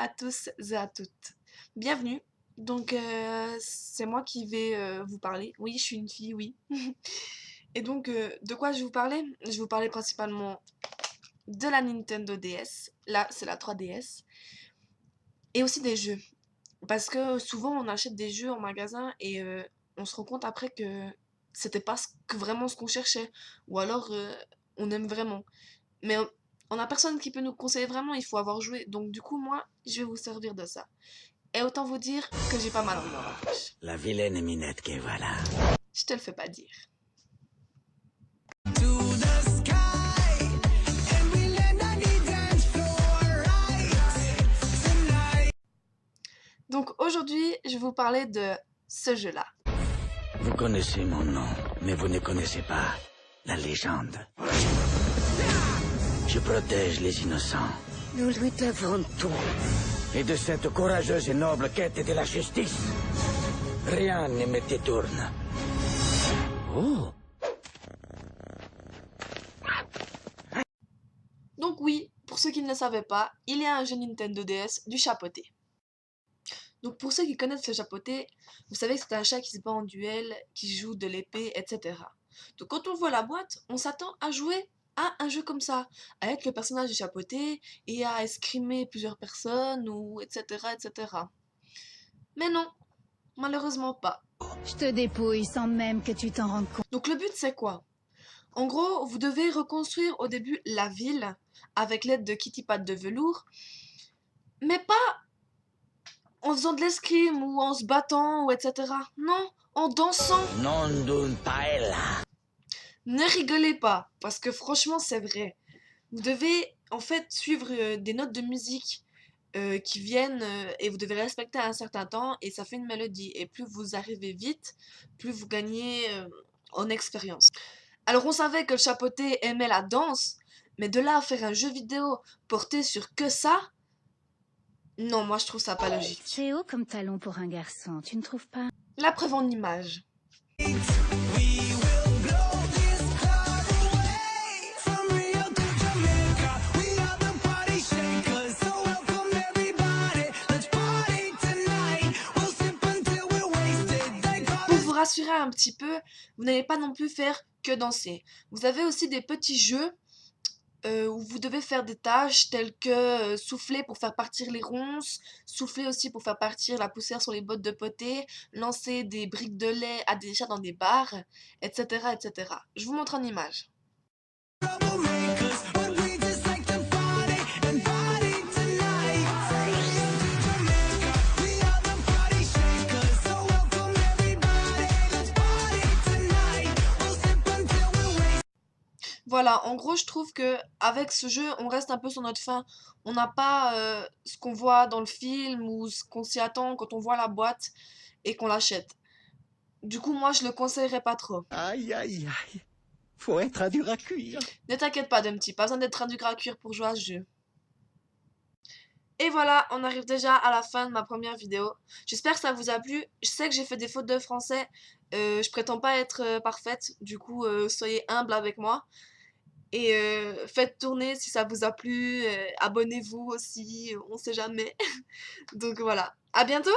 à tous et à toutes. Bienvenue. Donc, c'est moi qui vais vous parler. Oui, je suis une fille, oui. Et donc, de quoi je vais vous parler? Je vais vous parler principalement de la Nintendo DS. Là, c'est la 3DS. Et aussi des jeux. Parce que souvent, on achète des jeux en magasin et on se rend compte après que c'était pas vraiment ce qu'on cherchait. Ou alors, on aime vraiment. Mais on a personne qui peut nous conseiller vraiment, il faut avoir joué. Donc, du coup, moi, je vais vous servir de ça. Et autant vous dire que j'ai pas mal envie dans la poche. La vilaine minette que voilà. Je te le fais pas dire. Donc aujourd'hui, je vais vous parler de ce jeu-là. Vous connaissez mon nom, mais vous ne connaissez pas la légende. Je protège les innocents. Nous lui devons tout. Et de cette courageuse et noble quête de la justice, rien ne me détourne. Oh! Donc oui, pour ceux qui ne le savaient pas, il y a un jeu Nintendo DS du chapeauté. Donc pour ceux qui connaissent le chapeauté, vous savez que c'est un chat qui se bat en duel, qui joue de l'épée, etc. Donc quand on voit la boîte, on s'attend à jouer à un jeu comme ça, à être le personnage du chapeauté et à escrimer plusieurs personnes ou etc. etc. Mais non, malheureusement pas. Je te dépouille sans même que tu t'en rendes compte. Donc le but c'est quoi? En gros, vous devez reconstruire au début la ville avec l'aide de Kitty Pat de velours, mais pas en faisant de l'escrime ou en se battant ou etc. Non, en dansant. Non d'une paella. Ne rigolez pas, parce que franchement c'est vrai. Vous devez en fait suivre des notes de musique qui viennent et vous devez respecter un certain temps et ça fait une mélodie. Et plus vous arrivez vite, plus vous gagnez en expérience. Alors on savait que le chapeauté aimait la danse, mais de là à faire un jeu vidéo porté sur que ça, non, moi je trouve ça pas logique. C'est haut comme talon pour un garçon, tu ne trouves pas? La preuve en image. Pour vous rassurer un petit peu, vous n'allez pas non plus faire que danser. Vous avez aussi des petits jeux où vous devez faire des tâches telles que souffler pour faire partir les ronces, souffler aussi pour faire partir la poussière sur les bottes de potée, lancer des briques de lait à des chats dans des bars, etc. etc. Je vous montre en image. Voilà, en gros, je trouve que avec ce jeu, on reste un peu sur notre faim. On n'a pas ce qu'on voit dans le film ou ce qu'on s'y attend quand on voit la boîte et qu'on l'achète. Du coup, moi, je le conseillerais pas trop. Aïe, aïe, aïe. Faut être un dur à cuire. Ne t'inquiète pas, Dumpty, pas besoin d'être un dur à cuire pour jouer à ce jeu. Et voilà, on arrive déjà à la fin de ma première vidéo. J'espère que ça vous a plu. Je sais que j'ai fait des fautes de français. Je prétends pas être parfaite. Du coup, soyez humble avec moi. Et faites tourner si ça vous a plu. Abonnez-vous aussi, on sait jamais. Donc voilà. À bientôt!